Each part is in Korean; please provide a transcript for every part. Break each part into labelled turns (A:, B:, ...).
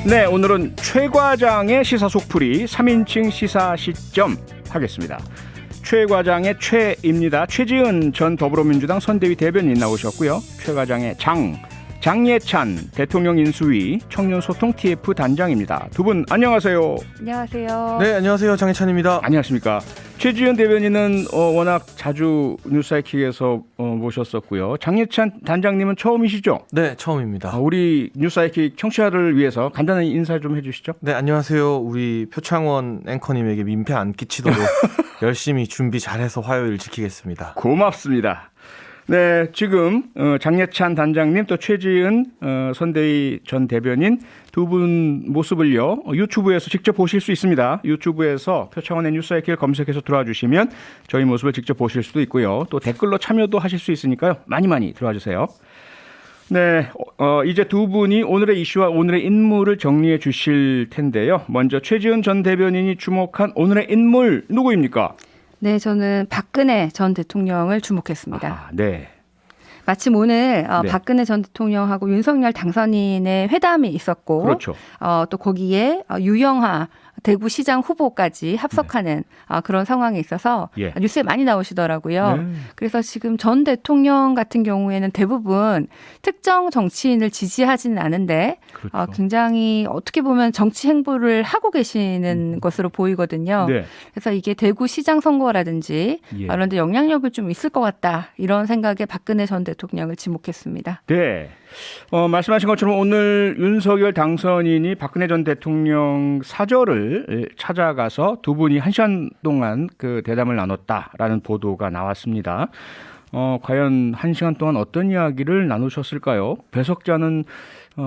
A: 네, 오늘은 최 과장의 시사 속풀이 3인칭 시사 시점 하겠습니다. 최 과장의 최입니다. 최지은 전 더불어민주당 선대위 대변인 나오셨고요. 최 과장의 장예찬 대통령 인수위 청년소통 TF 단장입니다. 두 분 안녕하세요.
B: 안녕하세요.
C: 네, 안녕하세요. 장예찬입니다.
A: 안녕하십니까. 최지은 대변인은 워낙 자주 뉴스사이킥에서 모셨었고요. 장예찬 단장님은 처음이시죠?
C: 네, 처음입니다.
A: 우리 뉴스사이킥 청취자를 위해서 간단한 인사 좀 해주시죠.
C: 네, 안녕하세요. 우리 표창원 앵커님에게 민폐 안 끼치도록 열심히 준비 잘해서 화요일 지키겠습니다.
A: 고맙습니다. 네, 지금 장예찬 단장님 또 최지은 선대위 전 대변인 두 분 모습을요 유튜브에서 직접 보실 수 있습니다. 유튜브에서 표창원의 뉴스사이클 검색해서 들어와 주시면 저희 모습을 직접 보실 수도 있고요. 또 댓글로 참여도 하실 수 있으니까요. 많이 들어와 주세요. 네, 이제 두 분이 오늘의 이슈와 오늘의 인물을 정리해 주실 텐데요. 먼저 최지은 전 대변인이 주목한 오늘의 인물 누구입니까?
B: 네, 저는 박근혜 전 대통령을 주목했습니다.
A: 네.
B: 마침 오늘
A: 네.
B: 박근혜 전 대통령하고 윤석열 당선인의 회담이 있었고,
A: 그렇죠.
B: 또 거기에 유영하 대구시장 후보까지 합석하는 그런 상황에 있어서
A: 예.
B: 뉴스에 많이 나오시더라고요.
A: 네.
B: 그래서 지금 전 대통령 같은 경우에는 대부분 특정 정치인을 지지하지는 않은데
A: 그렇죠.
B: 굉장히 어떻게 보면 정치 행보를 하고 계시는 것으로 보이거든요.
A: 네.
B: 그래서 이게 대구시장 선거라든지
A: 예.
B: 이런 데 영향력이 좀 있을 것 같다. 이런 생각에 박근혜 전 대통령을 지목했습니다.
A: 네. 말씀하신 것처럼 오늘 윤석열 당선인이 박근혜 전 대통령 사저를 찾아가서 두 분이 1시간 동안 그 대담을 나눴다라는 보도가 나왔습니다. 과연 1시간 동안 어떤 이야기를 나누셨을까요? 배석자는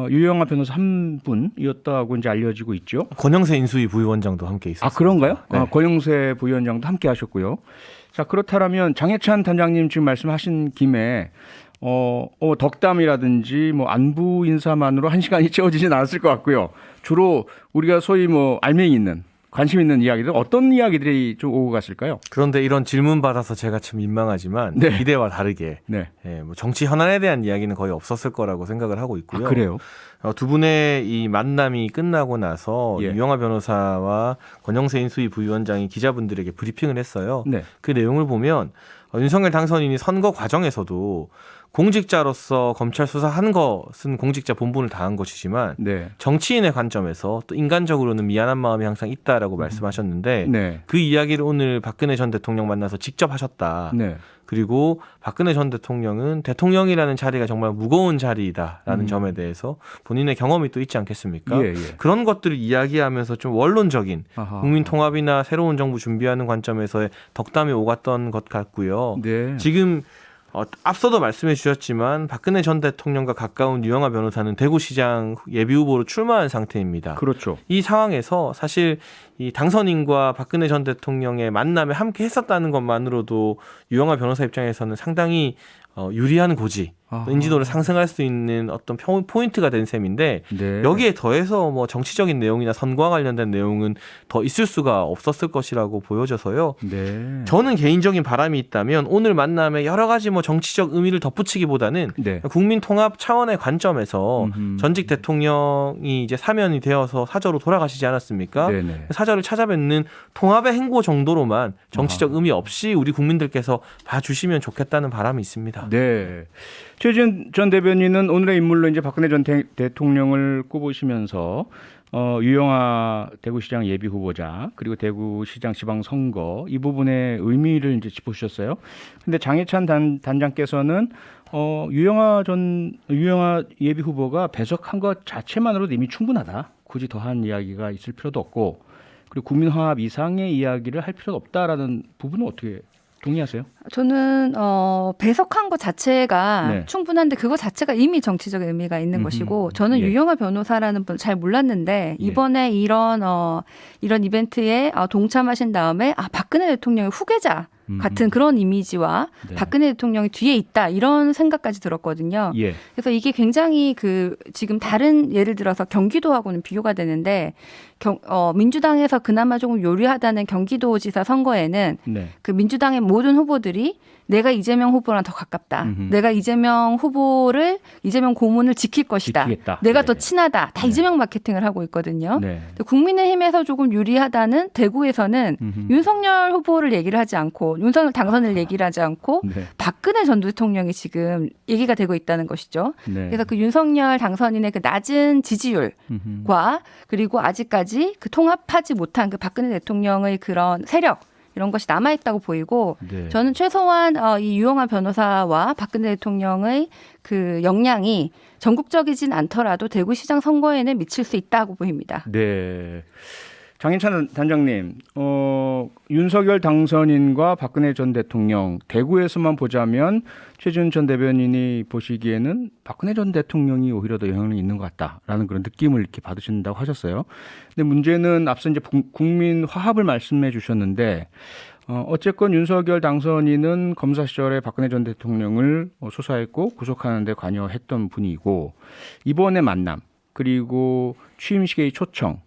A: 유영하 변호사 한 분이었다고 이제 알려지고 있죠.
C: 권영세 인수위 부위원장도 함께 있었습니다.
A: 아, 그런가요?
C: 네.
A: 권영세 부위원장도 함께 하셨고요. 자, 그렇다면 장예찬 단장님 지금 말씀하신 김에 덕담이라든지 뭐 안부 인사만으로 1시간이 채워지진 않았을 것 같고요. 주로 우리가 소위 뭐 알맹이 있는 관심 있는 이야기들 어떤 이야기들이 좀 오고 갔을까요?
C: 그런데 이런 질문 받아서 제가 참 민망하지만
A: 네.
C: 기대와 다르게
A: 네.
C: 뭐 정치 현안에 대한 이야기는 거의 없었을 거라고 생각을 하고 있고요.
A: 아, 그래요?
C: 두 분의 이 만남이 끝나고 나서
A: 예.
C: 유영하 변호사와 권영세 인수위 부위원장이 기자분들에게 브리핑을 했어요.
A: 네.
C: 그 내용을 보면 윤석열 당선인이 선거 과정에서도 공직자로서 검찰 수사한 것은 공직자 본분을 다한 것이지만
A: 네.
C: 정치인의 관점에서 또 인간적으로는 미안한 마음이 항상 있다라고 말씀하셨는데
A: 네.
C: 그 이야기를 오늘 박근혜 전 대통령 만나서 직접 하셨다.
A: 네.
C: 그리고 박근혜 전 대통령은 대통령이라는 자리가 정말 무거운 자리다라는 점에 대해서 본인의 경험이 또 있지 않겠습니까?
A: 예.
C: 그런 것들을 이야기하면서 좀 원론적인
A: 아하.
C: 국민 통합이나 새로운 정부 준비하는 관점에서의 덕담이 오갔던 것 같고요.
A: 네.
C: 지금 앞서도 말씀해 주셨지만 박근혜 전 대통령과 가까운 유영하 변호사는 대구시장 예비후보로 출마한 상태입니다.
A: 그렇죠.
C: 이 상황에서 사실 이 당선인과 박근혜 전 대통령의 만남에 함께 했었다는 것만으로도 유영하 변호사 입장에서는 상당히 유리한 고지,
A: 아하.
C: 인지도를 상승할 수 있는 어떤 포인트가 된 셈인데
A: 네.
C: 여기에 더해서 뭐 정치적인 내용이나 선거와 관련된 내용은 더 있을 수가 없었을 것이라고 보여져서요.
A: 네.
C: 저는 개인적인 바람이 있다면 오늘 만남에 여러 가지 뭐 정치적 의미를 덧붙이기보다는
A: 네.
C: 국민 통합 차원의 관점에서
A: 음흠.
C: 전직 대통령이 이제 사면이 되어서 사저로 돌아가시지 않았습니까?
A: 네네.
C: 사저를 찾아뵙는 통합의 행보 정도로만 정치적 의미 없이 우리 국민들께서 봐주시면 좋겠다는 바람이 있습니다.
A: 네. 최지은 전 대변인은 오늘의 인물로 이제 박근혜 전 대통령을 꼽으시면서 유영하 대구시장 예비 후보자 그리고 대구시장 지방선거 이 부분의 의미를 이제 짚어주셨어요. 근데 장예찬 단장께서는 유영하 예비 후보가 배석한 것 자체만으로도 이미 충분하다. 굳이 더한 이야기가 있을 필요도 없고 그리고 국민화합 이상의 이야기를 할 필요도 없다라는 부분은 어떻게 동의하세요?
B: 저는 배석한 것 자체가
A: 네.
B: 충분한데 그거 자체가 이미 정치적 의미가 있는 것이고 저는
A: 예.
B: 유영하 변호사라는 분 잘 몰랐는데
A: 예.
B: 이번에 이런 이벤트에 동참하신 다음에 박근혜 대통령의 후계자 같은 그런 이미지와
A: 네.
B: 박근혜 대통령이 뒤에 있다 이런 생각까지 들었거든요.
A: 예.
B: 그래서 이게 굉장히 지금 다른 예를 들어서 경기도하고는 비교가 되는데 민주당에서 그나마 조금 요리하다는 경기도지사 선거에는
A: 네.
B: 그 민주당의 모든 후보들이 내가 이재명 후보랑 더 가깝다. 내가 이재명 고문을 지킬 것이다.
A: 지키겠다.
B: 내가
A: 네.
B: 더 친하다. 다
A: 네.
B: 이재명 마케팅을 하고 있거든요.
A: 네.
B: 국민의힘에서 조금 유리하다는 대구에서는 윤석열 후보를 얘기를 하지 않고 윤석열 당선을 얘기를 하지 않고
A: 네.
B: 박근혜 전 대통령이 지금 얘기가 되고 있다는 것이죠.
A: 네.
B: 그래서 그 윤석열 당선인의 그 낮은 지지율과 그리고 아직까지 그 통합하지 못한 그 박근혜 대통령의 그런 세력 이런 것이 남아있다고 보이고
A: 네.
B: 저는 최소한 이 유영하 변호사와 박근혜 대통령의 그 역량이 전국적이진 않더라도 대구시장 선거에는 미칠 수 있다고 보입니다.
A: 네. 장인찬 단장님, 윤석열 당선인과 박근혜 전 대통령 대구에서만 보자면 최준 전 대변인이 보시기에는 박근혜 전 대통령이 오히려 더 영향력이 있는 것 같다라는 그런 느낌을 이렇게 받으신다고 하셨어요. 근데 문제는 앞서 이제 국민 화합을 말씀해 주셨는데 어쨌건 윤석열 당선인은 검사 시절에 박근혜 전 대통령을 수사했고 구속하는 데 관여했던 분이고 이번에 만남 그리고 취임식의 초청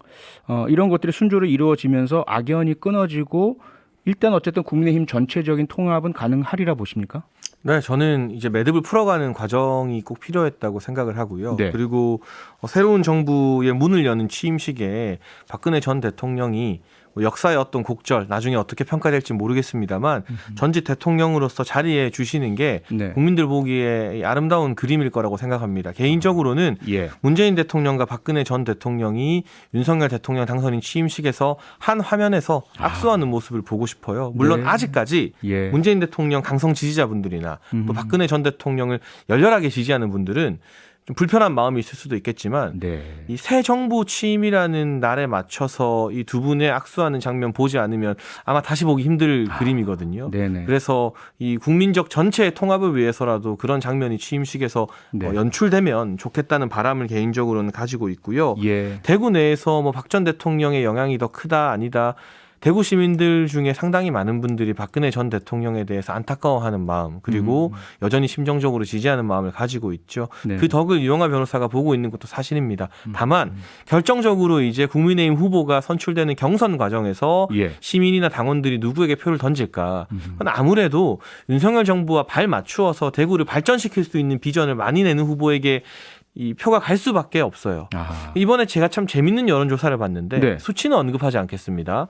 A: 이런 것들이 순조롭게 이루어지면서 악연이 끊어지고 일단 어쨌든 국민의힘 전체적인 통합은 가능하리라 보십니까?
C: 네, 저는 이제 매듭을 풀어가는 과정이 꼭 필요했다고 생각을 하고요.
A: 네.
C: 그리고 새로운 정부의 문을 여는 취임식에 박근혜 전 대통령이 역사의 어떤 곡절, 나중에 어떻게 평가될지 모르겠습니다만 전직 대통령으로서 자리에 주시는 게
A: 네.
C: 국민들 보기에 아름다운 그림일 거라고 생각합니다. 개인적으로는
A: 예.
C: 문재인 대통령과 박근혜 전 대통령이 윤석열 대통령 당선인 취임식에서 한 화면에서 악수하는 모습을 보고 싶어요. 물론
A: 네.
C: 아직까지
A: 예.
C: 문재인 대통령 강성 지지자분들이나 또 박근혜 전 대통령을 열렬하게 지지하는 분들은 좀 불편한 마음이 있을 수도 있겠지만
A: 네.
C: 이 새 정부 취임이라는 날에 맞춰서 이 두 분의 악수하는 장면 보지 않으면 아마 다시 보기 힘들 그림이거든요.
A: 네네.
C: 그래서 이 국민적 전체의 통합을 위해서라도 그런 장면이 취임식에서
A: 네.
C: 연출되면 좋겠다는 바람을 개인적으로는 가지고 있고요.
A: 예.
C: 대구 내에서 뭐 박 전 대통령의 영향이 더 크다 아니다. 대구 시민들 중에 상당히 많은 분들이 박근혜 전 대통령에 대해서 안타까워하는 마음 그리고 여전히 심정적으로 지지하는 마음을 가지고 있죠.
A: 네.
C: 그 덕을 유영하 변호사가 보고 있는 것도 사실입니다. 다만 결정적으로 이제 국민의힘 후보가 선출되는 경선 과정에서
A: 예.
C: 시민이나 당원들이 누구에게 표를 던질까? 그건 아무래도 윤석열 정부와 발 맞추어서 대구를 발전시킬 수 있는 비전을 많이 내는 후보에게 이 표가 갈 수밖에 없어요.
A: 아.
C: 이번에 제가 참 재밌는 여론조사를 봤는데
A: 네.
C: 수치는 언급하지 않겠습니다.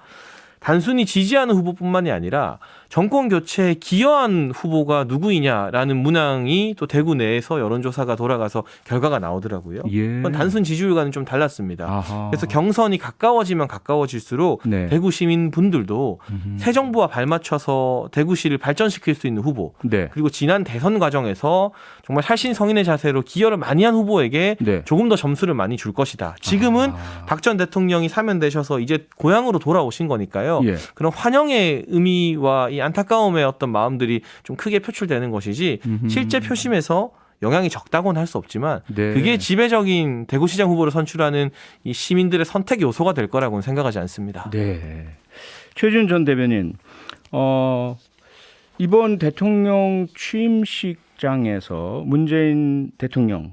C: 단순히 지지하는 후보뿐만이 아니라 정권 교체에 기여한 후보가 누구이냐라는 문항이 또 대구 내에서 여론조사가 돌아가서 결과가 나오더라고요.
A: 예.
C: 그건 단순 지지율과는 좀 달랐습니다.
A: 아하.
C: 그래서 경선이 가까워지면 가까워질수록
A: 네.
C: 대구 시민분들도 새 정부와 발맞춰서 대구시를 발전시킬 수 있는 후보
A: 네.
C: 그리고 지난 대선 과정에서 정말 살신성인의 자세로 기여를 많이 한 후보에게
A: 네.
C: 조금 더 점수를 많이 줄 것이다. 지금은 박 전 대통령이 사면되셔서 이제 고향으로 돌아오신 거니까요.
A: 예.
C: 그런 환영의 의미와 이 안타까움의 어떤 마음들이 좀 크게 표출되는 것이지 실제 표심에서 영향이 적다고는 할 수 없지만
A: 네.
C: 그게 지배적인 대구시장 후보를 선출하는 이 시민들의 선택 요소가 될 거라고는 생각하지 않습니다.
A: 네. 최준 전 대변인, 이번 대통령 취임식장에서 문재인 대통령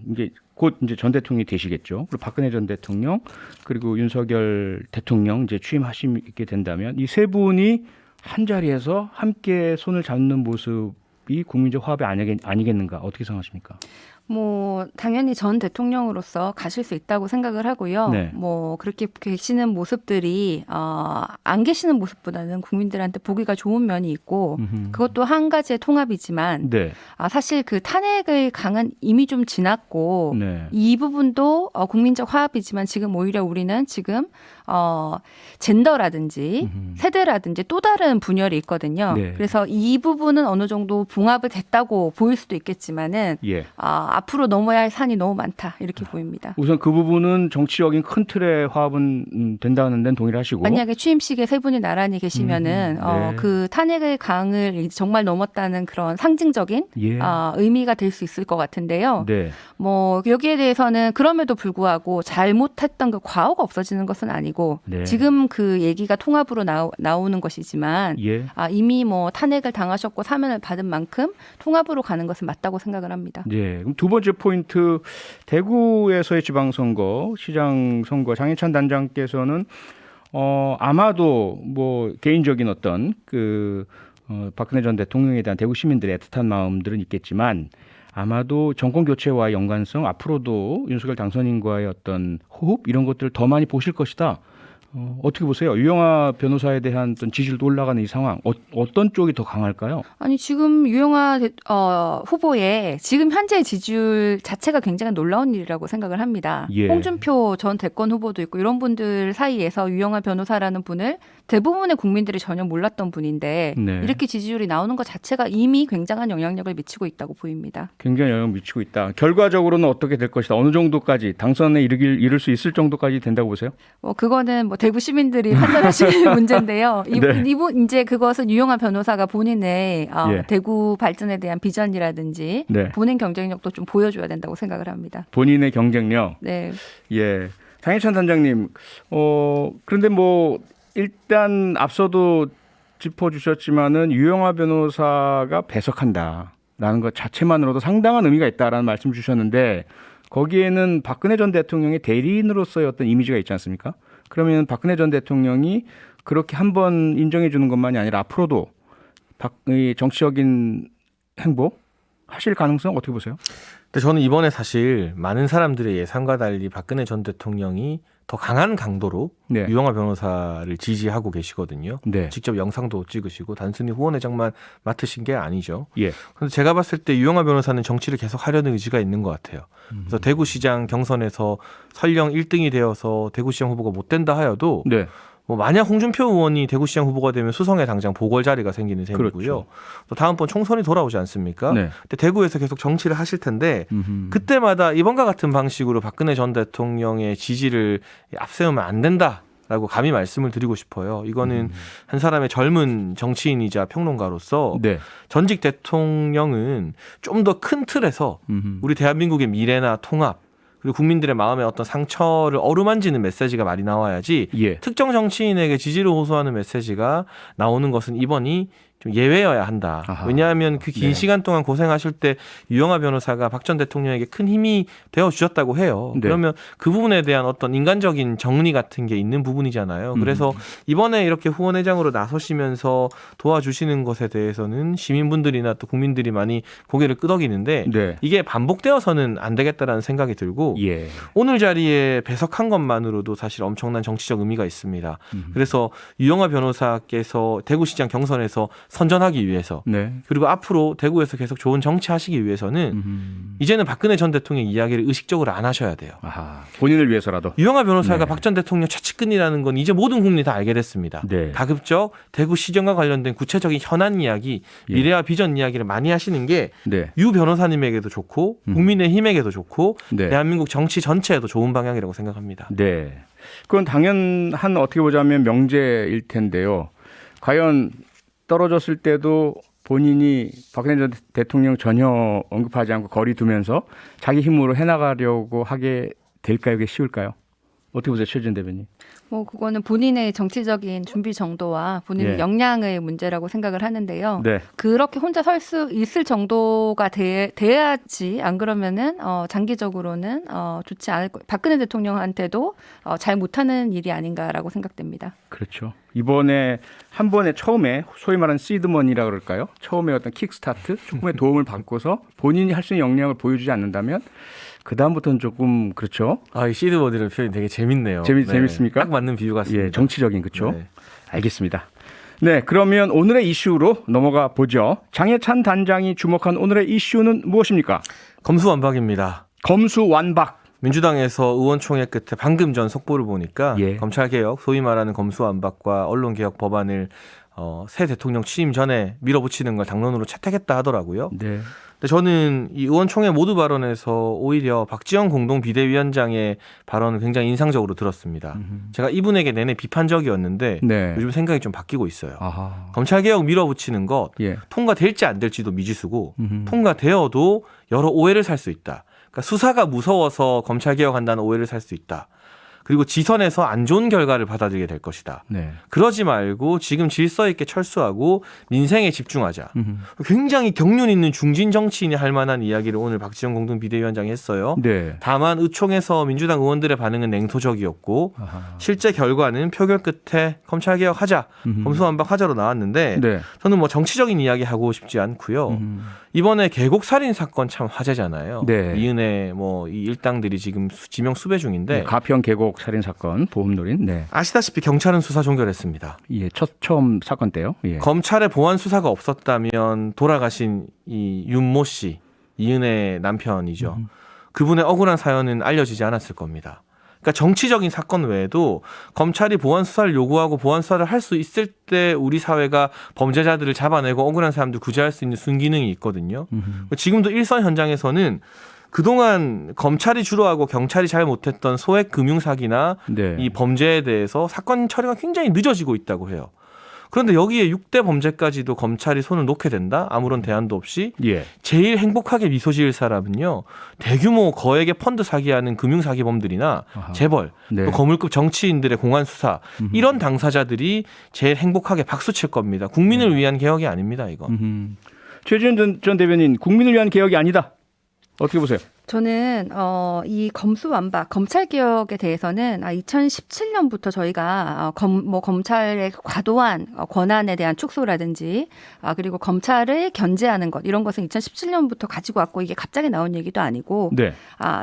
A: 곧 이제 전 대통령이 되시겠죠. 그리고 박근혜 전 대통령 그리고 윤석열 대통령 이제 취임하시게 된다면 이 세 분이 한 자리에서 함께 손을 잡는 모습이 국민적 화합이 아니겠는가 어떻게 생각하십니까?
B: 뭐 당연히 전 대통령으로서 가실 수 있다고 생각을 하고요.
A: 네.
B: 뭐 그렇게 계시는 모습들이 안 계시는 모습보다는 국민들한테 보기가 좋은 면이 있고 그것도 한 가지의 통합이지만
A: 네.
B: 사실 그 탄핵의 강은 이미 좀 지났고
A: 네.
B: 이 부분도 국민적 화합이지만 지금 오히려 우리는 지금 젠더라든지 세대라든지 또 다른 분열이 있거든요.
A: 네.
B: 그래서 이 부분은 어느 정도 봉합이 됐다고 보일 수도 있겠지만은
A: 예.
B: 앞으로 넘어야 할 산이 너무 많다 이렇게 보입니다.
A: 우선 그 부분은 정치적인 큰 틀의 화합은 된다는 데는 동의를 하시고.
B: 만약에 취임식에 세 분이 나란히 계시면은
A: 네.
B: 그 탄핵의 강을 정말 넘었다는 그런 상징적인
A: 예.
B: 의미가 될 수 있을 것 같은데요.
A: 네.
B: 뭐 여기에 대해서는 그럼에도 불구하고 잘못했던 그 과오가 없어지는 것은 아니고
A: 네.
B: 지금 그 얘기가 통합으로 나오는 것이지만
A: 예.
B: 이미 뭐 탄핵을 당하셨고 사면을 받은 만큼 통합으로 가는 것은 맞다고 생각을 합니다.
A: 예. 그럼 두 번째 포인트, 대구에서의 지방선거, 시장 선거, 장해찬 단장께서는 아마도 뭐 개인적인 어떤 박근혜 전 대통령에 대한 대구 시민들의 애틋한 마음들은 있겠지만 아마도 정권 교체와의 연관성, 앞으로도 윤석열 당선인과의 어떤 호흡 이런 것들을 더 많이 보실 것이다. 어떻게 보세요? 유영하 변호사에 대한 어떤 지지율도 올라가는 이 상황, 어떤 쪽이 더 강할까요?
B: 아니 지금 유영하 후보의 지금 현재 지지율 자체가 굉장히 놀라운 일이라고 생각을 합니다.
A: 예.
B: 홍준표 전 대권 후보도 있고 이런 분들 사이에서 유영하 변호사라는 분을 대부분의 국민들이 전혀 몰랐던 분인데
A: 네.
B: 이렇게 지지율이 나오는 것 자체가 이미 굉장한 영향력을 미치고 있다고 보입니다.
A: 굉장히 영향을 미치고 있다. 결과적으로는 어떻게 될 것이다. 어느 정도까지 당선에 이를 수 있을 정도까지 된다고 보세요?
B: 그거는 뭐 대구 시민들이 판단하시는 문제인데요.
A: 네.
B: 이분 이제 그것은 유영하 변호사가 본인의
A: 예.
B: 대구 발전에 대한 비전이라든지
A: 네.
B: 본인 경쟁력도 좀 보여줘야 된다고 생각을 합니다.
A: 본인의 경쟁력.
B: 네.
A: 예. 장해찬 단장님, 그런데 뭐 일단 앞서도 짚어주셨지만은 유영하 변호사가 배석한다라는 것 자체만으로도 상당한 의미가 있다라는 말씀 주셨는데 거기에는 박근혜 전 대통령의 대리인으로서의 어떤 이미지가 있지 않습니까? 그러면 박근혜 전 대통령이 그렇게 한번 인정해 주는 것만이 아니라 앞으로도 이 정치적인 행보 하실 가능성 어떻게 보세요?
C: 근데 저는 이번에 사실 많은 사람들의 예상과 달리 박근혜 전 대통령이 더 강한 강도로
A: 네.
C: 유영하 변호사를 지지하고 계시거든요.
A: 네.
C: 직접 영상도 찍으시고 단순히 후원회장만 맡으신 게 아니죠.
A: 예.
C: 그런데 제가 봤을 때 유영하 변호사는 정치를 계속 하려는 의지가 있는 것 같아요. 그래서 대구시장 경선에서 설령 1등이 되어서 대구시장 후보가 못 된다 하여도
A: 네.
C: 뭐 만약 홍준표 의원이 대구시장 후보가 되면 수성에 당장 보궐 자리가 생기는 셈이고요.
A: 그렇죠.
C: 또 다음번 총선이 돌아오지 않습니까?
A: 네.
C: 근데 대구에서 계속 정치를 하실 텐데 그때마다 이번과 같은 방식으로 박근혜 전 대통령의 지지를 앞세우면 안 된다라고 감히 말씀을 드리고 싶어요. 이거는 한 사람의 젊은 정치인이자 평론가로서
A: 네.
C: 전직 대통령은 좀 더 큰 틀에서 우리 대한민국의 미래나 통합 그리고 국민들의 마음에 어떤 상처를 어루만지는 메시지가 많이 나와야지
A: 예.
C: 특정 정치인에게 지지를 호소하는 메시지가 나오는 것은 이번이 좀 예외여야 한다.
A: 아하.
C: 왜냐하면 그 긴
A: 네.
C: 시간 동안 고생하실 때 유영하 변호사가 박 전 대통령에게 큰 힘이 되어 주셨다고 해요.
A: 네.
C: 그러면 그 부분에 대한 어떤 인간적인 정리 같은 게 있는 부분이잖아요. 그래서 이번에 이렇게 후원회장으로 나서시면서 도와주시는 것에 대해서는 시민분들이나 또 국민들이 많이 고개를 끄덕이는데
A: 네.
C: 이게 반복되어서는 안 되겠다라는 생각이 들고
A: 예.
C: 오늘 자리에 배석한 것만으로도 사실 엄청난 정치적 의미가 있습니다. 그래서 유영하 변호사께서 대구시장 경선에서 선전하기 위해서
A: 네.
C: 그리고 앞으로 대구에서 계속 좋은 정치하시기 위해서는 이제는 박근혜 전 대통령 이야기를 의식적으로 안 하셔야 돼요.
A: 아하. 본인을 위해서라도.
C: 유영하 변호사가
A: 네.
C: 박 전 대통령 최측근이라는 건 이제 모든 국민이 다 알게 됐습니다.
A: 네.
C: 가급적 대구 시정과 관련된 구체적인 현안 이야기,
A: 예.
C: 미래와 비전 이야기를 많이 하시는 게
A: 네.
C: 유 변호사님에게도 좋고 국민의힘에게도 좋고
A: 네.
C: 대한민국 정치 전체에도 좋은 방향이라고 생각합니다.
A: 네. 그건 당연한 어떻게 보자면 명제일 텐데요. 과연 떨어졌을 때도 본인이 박근혜 전 대통령 전혀 언급하지 않고 거리 두면서 자기 힘으로 해나가려고 하게 될까요? 이게 쉬울까요? 어떻게 보세요, 최준 대변인?
B: 뭐 그거는 본인의 정치적인 준비 정도와 본인의
A: 예.
B: 역량의 문제라고 생각을 하는데요.
A: 네.
B: 그렇게 혼자 설 수 있을 정도가 돼야지 안 그러면은 장기적으로는 좋지 않을 거. 박근혜 대통령한테도 잘 못하는 일이 아닌가라고 생각됩니다.
A: 그렇죠. 이번에 한 번에 처음에 소위 말하는 시드머니라 그럴까요? 처음에 어떤 킥스타트, 조금의 도움을 받고서 본인이 할 수 있는 역량을 보여주지 않는다면 그 다음부터는 조금 그렇죠.
C: 아, 이 시드버디라는 표현이 되게 재밌네요.
A: 재밌습니까?
C: 딱 맞는 비유 같습니다.
A: 예, 정치적인 그렇죠.
C: 네.
A: 알겠습니다. 네, 그러면 오늘의 이슈로 넘어가 보죠. 장해찬 단장이 주목한 오늘의 이슈는 무엇입니까?
C: 검수완박입니다.
A: 검수완박.
C: 민주당에서 의원총회 끝에 방금 전 속보를 보니까
A: 예.
C: 검찰개혁, 소위 말하는 검수완박과 언론개혁 법안을 새 대통령 취임 전에 밀어붙이는 걸 당론으로 채택했다 하더라고요.
A: 네.
C: 근데 저는 이 의원총회 모두 발언에서 오히려 박지원 공동 비대위원장의 발언을 굉장히 인상적으로 들었습니다. 제가 이분에게 내내 비판적이었는데
A: 네.
C: 요즘 생각이 좀 바뀌고 있어요.
A: 아하.
C: 검찰개혁 밀어붙이는 것
A: 예.
C: 통과될지 안 될지도 미지수고 통과되어도 여러 오해를 살 수 있다. 그러니까 수사가 무서워서 검찰개혁한다는 오해를 살 수 있다. 그리고 지선에서 안 좋은 결과를 받아들이게 될 것이다.
A: 네.
C: 그러지 말고 지금 질서 있게 철수하고 민생에 집중하자. 굉장히 경륜 있는 중진 정치인이 할 만한 이야기를 오늘 박지원 공동 비대위원장이 했어요.
A: 네.
C: 다만 의총에서 민주당 의원들의 반응은 냉소적이었고
A: 아하.
C: 실제 결과는 표결 끝에 검찰개혁하자, 검수완박하자로 나왔는데
A: 네.
C: 저는 뭐 정치적인 이야기 하고 싶지 않고요. 이번에 계곡 살인 사건 참 화제잖아요.
A: 네.
C: 이은혜 뭐 이 일당들이 지금 지명 수배 중인데
A: 네. 가평 계곡 살인 사건 보험 노린. 네.
C: 아시다시피 경찰은 수사 종결했습니다.
A: 예. 처음 사건 때요. 예.
C: 검찰의 보안 수사가 없었다면 돌아가신 이 윤모 씨, 이은혜 남편이죠. 그분의 억울한 사연은 알려지지 않았을 겁니다. 그러니까 정치적인 사건 외에도 검찰이 보안 수사를 요구하고 보안 수사를 할 수 있을 때 우리 사회가 범죄자들을 잡아내고 억울한 사람들 구제할 수 있는 순기능이 있거든요. 지금도 일선 현장에서는 그동안 검찰이 주로 하고 경찰이 잘 못했던 소액 금융사기나
A: 네.
C: 이 범죄에 대해서 사건 처리가 굉장히 늦어지고 있다고 해요. 그런데 여기에 6대 범죄까지도 검찰이 손을 놓게 된다? 아무런 대안도 없이?
A: 예.
C: 제일 행복하게 미소 지을 사람은요. 대규모 거액의 펀드 사기하는 금융사기범들이나
A: 아하.
C: 재벌,
A: 네.
C: 또 거물급 정치인들의 공안 수사 이런 당사자들이 제일 행복하게 박수칠 겁니다. 국민을 위한 개혁이 아닙니다. 이건.
A: 최지은 전 대변인, 국민을 위한 개혁이 아니다. 어떻게 보세요?
B: 저는 이 검수완박 검찰 개혁에 대해서는 2017년부터 저희가 검찰의 과도한 권한에 대한 축소라든지 그리고 검찰을 견제하는 것 이런 것은 2017년부터 가지고 왔고 이게 갑자기 나온 얘기도 아니고
A: 네.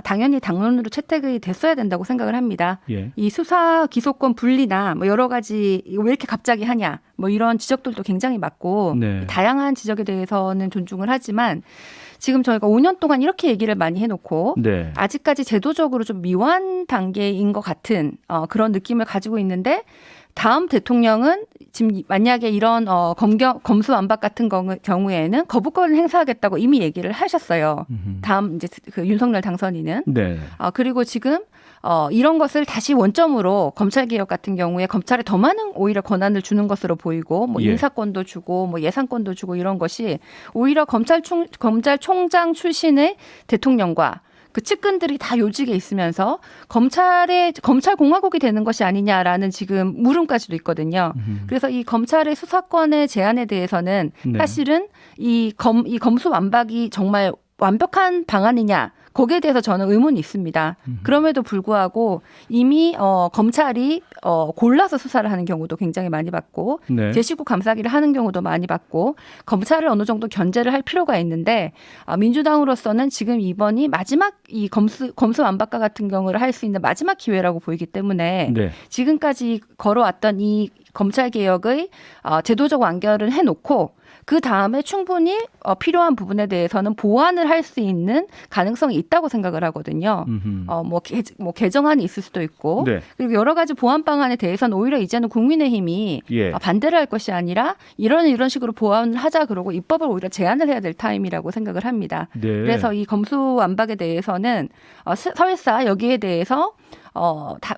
B: 당연히 당론으로 채택이 됐어야 된다고 생각을 합니다.
A: 예.
B: 이 수사 기소권 분리나 뭐 여러 가지 왜 이렇게 갑자기 하냐 뭐 이런 지적들도 굉장히 많고
A: 네.
B: 다양한 지적에 대해서는 존중을 하지만 지금 저희가 5년 동안 이렇게 얘기를 많이 해놓고
A: 네.
B: 아직까지 제도적으로 좀 미완 단계인 것 같은 그런 느낌을 가지고 있는데 다음 대통령은 지금 만약에 이런 검수완박 같은 경우에는 거부권을 행사하겠다고 이미 얘기를 하셨어요. 다음 이제 그 윤석열 당선인은
A: 네.
B: 그리고 지금 이런 것을 다시 원점으로 검찰개혁 같은 경우에 검찰에 더 많은 오히려 권한을 주는 것으로 보이고 뭐
A: 예.
B: 인사권도 주고 뭐 예산권도 주고 이런 것이 오히려 검찰총장 출신의 대통령과 그 측근들이 다 요직에 있으면서 검찰 공화국이 되는 것이 아니냐라는 지금 물음까지도 있거든요. 그래서 이 검찰의 수사권의 제한에 대해서는
A: 네.
B: 사실은 이 검수완박이 정말 완벽한 방안이냐 거기에 대해서 저는 의문이 있습니다. 그럼에도 불구하고 이미 검찰이 골라서 수사를 하는 경우도 굉장히 많이 봤고
A: 네.
B: 제19 감사기를 하는 경우도 많이 봤고 검찰을 어느 정도 견제를 할 필요가 있는데 민주당으로서는 지금 이번이 마지막 이 검수완박과 같은 경우를 할 수 있는 마지막 기회라고 보이기 때문에
A: 네.
B: 지금까지 걸어왔던 이 검찰개혁의 제도적 완결을 해놓고 그 다음에 충분히 필요한 부분에 대해서는 보완을 할 수 있는 가능성이 있다고 생각을 하거든요. 개정안이 있을 수도 있고
A: 네.
B: 그리고 여러 가지 보완 방안에 대해서는 오히려 이제는 국민의힘이
A: 예.
B: 반대를 할 것이 아니라 이런 식으로 보완을 하자 그러고 입법을 오히려 제안을 해야 될 타임이라고 생각을 합니다.
A: 네.
B: 그래서 이 검수완박에 대해서는 설사 여기에 대해서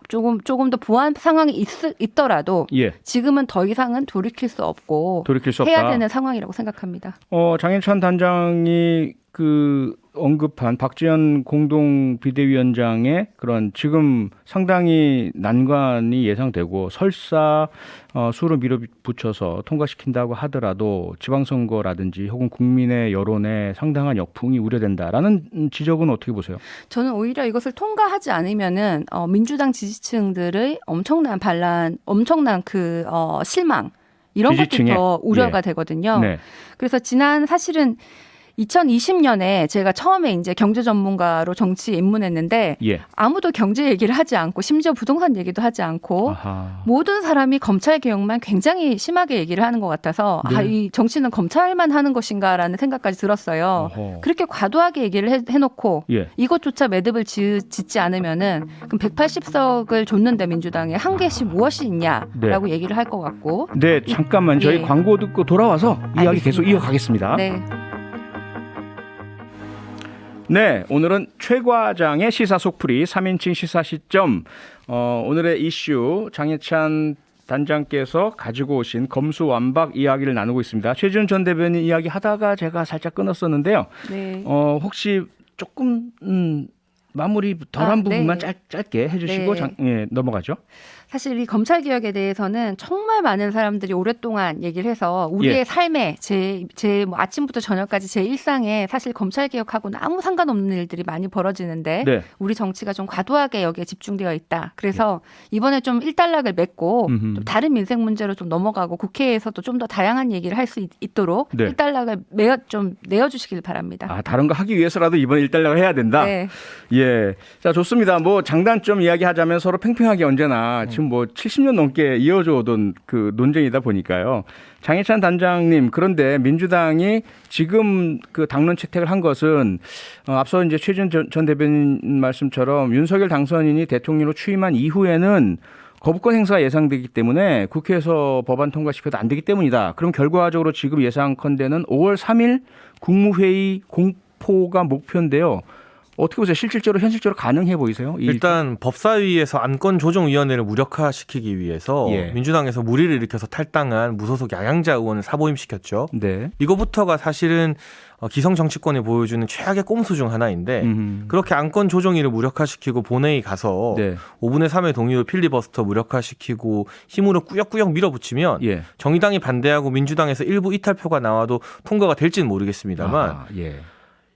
B: 조금 더 보완 상황이 있더라도
A: 예.
B: 지금은 더 이상은 돌이킬 수 없고
A: 돌이킬 수 없다.
B: 해야 되는 상황이라고 생각합니다.
A: 장인찬 단장이 그 언급한 박지원 공동 비대위원장의 그런 지금 상당히 난관이 예상되고 설사 수로 밀어붙여서 통과시킨다고 하더라도 지방선거라든지 혹은 국민의 여론에 상당한 역풍이 우려된다라는 지적은 어떻게 보세요?
B: 저는 오히려 이것을 통과하지 않으면은 민주당 지지층들의 엄청난 반란, 엄청난 실망 이런
A: 지지층에?
B: 것도 더 우려가
A: 예.
B: 되거든요.
A: 네.
B: 그래서 사실은 2020년에 제가 처음에 이제 경제 전문가로 정치에 입문했는데
A: 예.
B: 아무도 경제 얘기를 하지 않고 심지어 부동산 얘기도 하지 않고
A: 아하.
B: 모든 사람이 검찰 개혁만 굉장히 심하게 얘기를 하는 것 같아서
A: 네.
B: 이 정치는 검찰만 하는 것인가라는 생각까지 들었어요.
A: 어허.
B: 그렇게 과도하게 얘기를 해놓고
A: 예.
B: 이것조차 매듭을 짓지 않으면은 그럼 180석을 줬는데 민주당에 한 개씩 무엇이 있냐라고 얘기를 할 것 같고.
A: 네, 잠깐만 저희
B: 예.
A: 광고 듣고 돌아와서 이야기
B: 알겠습니다.
A: 계속 이어가겠습니다.
B: 네.
A: 네, 오늘은 최 과장의 시사 속풀이 3인칭 시사 시점. 오늘의 이슈 장해찬 단장께서 가지고 오신 검수완박 이야기를 나누고 있습니다. 최지은 전 대변인 이야기 하다가 제가 살짝 끊었었는데요.
B: 네.
A: 혹시 조금 마무리 덜한 부분만
B: 네.
A: 짧게 해주시고
B: 네.
A: 넘어가죠.
B: 사실 이 검찰 개혁에 대해서는 정말 많은 사람들이 오랫동안 얘기를 해서 우리의
A: 예.
B: 삶에 제 뭐 아침부터 저녁까지 제 일상에 사실 검찰 개혁하고는 아무 상관없는 일들이 많이 벌어지는데
A: 네.
B: 우리 정치가 좀 과도하게 여기에 집중되어 있다. 그래서 이번에 좀 일단락을 맺고
A: 음흠.
B: 좀 다른 민생 문제로 좀 넘어가고 국회에서도 좀 더 다양한 얘기를 할 수 있도록
A: 네.
B: 일단락을 좀 내어주시길 바랍니다.
A: 다른 거 하기 위해서라도 이번 일단락을 해야 된다.
B: 네.
A: 예, 자 좋습니다. 뭐 장단점 이야기하자면 서로 팽팽하게 언제나 지금 뭐 70년 넘게 이어져 오던 그 논쟁이다 보니까요. 장해찬 단장님, 그런데 민주당이 지금 그 당론 채택을 한 것은 앞서 이제 최지은 전 대변인 말씀처럼 윤석열 당선인이 대통령으로 취임한 이후에는 거부권 행사가 예상되기 때문에 국회에서 법안 통과시켜도 안 되기 때문이다. 그럼 결과적으로 지금 예상컨대는 5월 3일 국무회의 공포가 목표인데요. 어떻게 보세요? 실질적으로 현실적으로 가능해 보이세요?
C: 일단 법사위에서 안건조정위원회를 무력화시키기 위해서
A: 예.
C: 민주당에서 무리를 일으켜서 탈당한 무소속 야양자 의원을 사보임시켰죠.
A: 네.
C: 이거부터가 사실은 기성 정치권이 보여주는 최악의 꼼수 중 하나인데 그렇게 안건 조정위를 무력화시키고 본회의 가서
A: 네.
C: 5분의 3의 동의로 필리버스터 무력화시키고 힘으로 꾸역꾸역 밀어붙이면
A: 예.
C: 정의당이 반대하고 민주당에서 일부 이탈표가 나와도 통과가 될지는 모르겠습니다만
A: 예.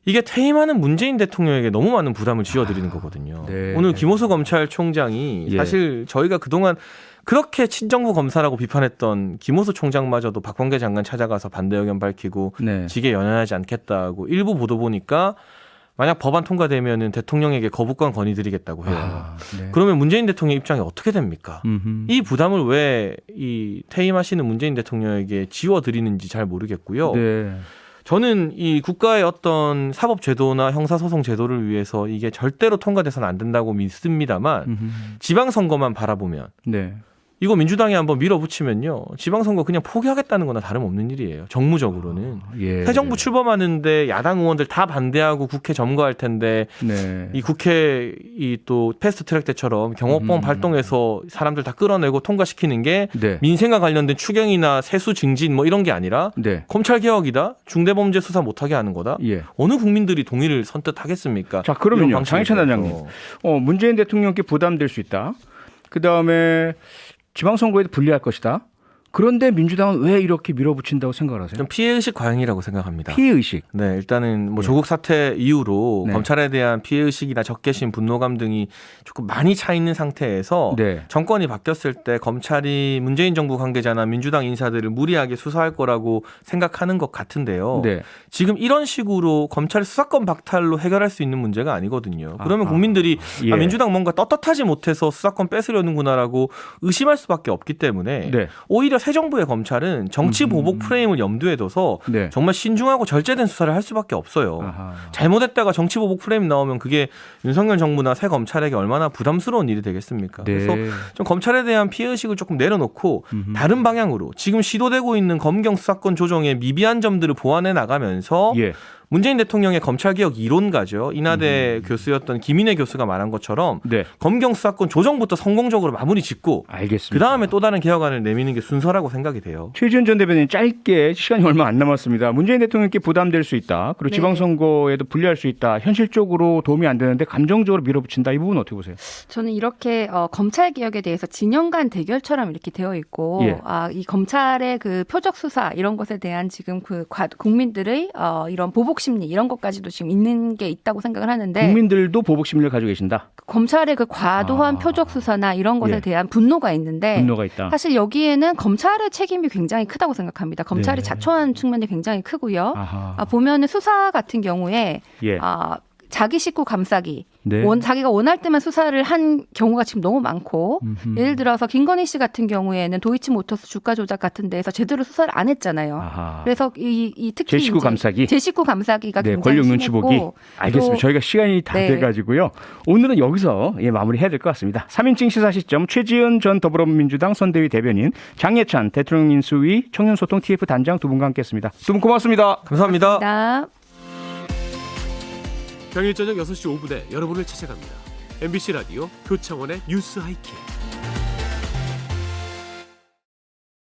C: 이게 퇴임하는 문재인 대통령에게 너무 많은 부담을 지어드리는 거거든요.
A: 네.
C: 오늘 김호수 검찰총장이
A: 예.
C: 사실 저희가 그동안 그렇게 친정부 검사라고 비판했던 김호수 총장마저도 박범계 장관 찾아가서 반대 의견 밝히고
A: 네.
C: 직에 연연하지 않겠다고 일부 보도 보니까 만약 법안 통과되면은 대통령에게 거부권 건의드리겠다고 해요.
A: 네.
C: 그러면 문재인 대통령 입장이 어떻게 됩니까?
A: 음흠.
C: 이 부담을 왜 이 퇴임하시는 문재인 대통령에게 지워드리는지 잘 모르겠고요.
A: 네.
C: 저는 이 국가의 어떤 사법제도나 형사소송 제도를 위해서 이게 절대로 통과돼서는 안 된다고 믿습니다만
A: 음흠.
C: 지방선거만 바라보면
A: 네.
C: 이거 민주당이 한번 밀어붙이면요. 지방선거 그냥 포기하겠다는 거나 다름없는 일이에요. 정무적으로는.
A: 예.
C: 새 정부 출범하는데 야당 의원들 다 반대하고 국회 점거할 텐데
A: 네.
C: 이 국회 이 또 패스트트랙 때처럼 경호권 발동해서 사람들 다 끌어내고 통과시키는 게
A: 네.
C: 민생과 관련된 추경이나 세수 증진 뭐 이런 게 아니라
A: 네.
C: 검찰 개혁이다. 중대범죄 수사 못하게 하는 거다.
A: 예.
C: 어느 국민들이 동의를 선뜻 하겠습니까?
A: 자, 그러면요. 장해찬 단장님. 문재인 대통령께 부담될 수 있다. 그다음에 지방선거에도 불리할 것이다. 그런데 민주당은 왜 이렇게 밀어붙인다고 생각을 하세요?
C: 좀 피해의식 과잉이라고 생각합니다.
A: 피해의식.
C: 네, 일단은 뭐
A: 네.
C: 조국 사태 이후로
A: 네.
C: 검찰에 대한 피해의식이나 적개심, 분노감 등이 조금 많이 차 있는 상태에서
A: 네.
C: 정권이 바뀌었을 때 검찰이 문재인 정부 관계자나 민주당 인사들을 무리하게 수사할 거라고 생각하는 것 같은데요.
A: 네.
C: 지금 이런 식으로 검찰 수사권 박탈로 해결할 수 있는 문제가 아니거든요. 그러면
A: 아하.
C: 국민들이
A: 예.
C: 민주당 뭔가 떳떳하지 못해서 수사권 뺏으려는구나라고 의심할 수밖에 없기 때문에
A: 네.
C: 오히려 새 정부의 검찰은 정치 보복 프레임을 염두에 둬서
A: 네.
C: 정말 신중하고 절제된 수사를 할 수밖에 없어요.
A: 아하.
C: 잘못했다가 정치 보복 프레임 나오면 그게 윤석열 정부나 새 검찰에게 얼마나 부담스러운 일이 되겠습니까?
A: 네.
C: 그래서 좀 검찰에 대한 피해의식을 조금 내려놓고 다른 방향으로 지금 시도되고 있는 검경 수사권 조정의 미비한 점들을 보완해 나가면서
A: 예.
C: 문재인 대통령의 검찰개혁 이론가죠. 인하대 교수였던 김인혜 교수가 말한 것처럼
A: 네.
C: 검경 수사권 조정부터 성공적으로 마무리 짓고
A: 알겠습니다.
C: 그다음에 또 다른 개혁안을 내미는 게 순서라고 생각이 돼요.
A: 최지은 전 대변인 짧게 시간이 얼마 안 남았습니다. 문재인 대통령께 부담될 수 있다. 그리고
B: 네.
A: 지방선거에도 불리할 수 있다. 현실적으로 도움이 안 되는데 감정적으로 밀어붙인다. 이 부분 어떻게 보세요?
B: 저는 이렇게 검찰 개혁에 대해서 진영 간 대결처럼 이렇게 되어 있고
A: 예.
B: 이 검찰의 그 표적 수사 이런 것에 대한 지금 국민들의 이런 보복 심리 이런 것까지도 지금 있는 게 있다고 생각을 하는데
A: 국민들도 보복 심리를 가지고 계신다.
B: 검찰의 그 과도한 표적 수사나 이런 것에
A: 예.
B: 대한 분노가 있는데
A: 분노가 있다.
B: 사실 여기에는 검찰의 책임이 굉장히 크다고 생각합니다. 검찰이
A: 네.
B: 자초한 측면이 굉장히 크고요.
A: 아하.
B: 보면은 수사 같은 경우에
A: 예.
B: 자기 식구 감싸기,
A: 네.
B: 자기가 원할 때만 수사를 한 경우가 지금 너무 많고 예를 들어서 김건희 씨 같은 경우에는 도이치모터스 주가 조작 같은 데에서 제대로 수사를 안 했잖아요.
A: 아하.
B: 그래서 이 특히
A: 제 식구
B: 이제
A: 감싸기.
B: 제 식구 감싸기가
A: 네,
B: 굉장히
A: 권력 눈치 보기.
B: 심했고
A: 알겠습니다.
B: 또
A: 저희가 시간이 다
B: 네.
A: 돼가지고요. 오늘은 여기서 마무리해야 될 것 같습니다. 3인칭 시사 시점 최지은 전 더불어민주당 선대위 대변인, 장해찬 대통령 인수위 청년소통 TF 단장 두 분과 함께했습니다. 두 분 고맙습니다.
C: 감사합니다.
B: 나
D: 평일 저녁 6시 5분에 여러분을 찾아갑니다. MBC 라디오 표창원의 뉴스 하이킥.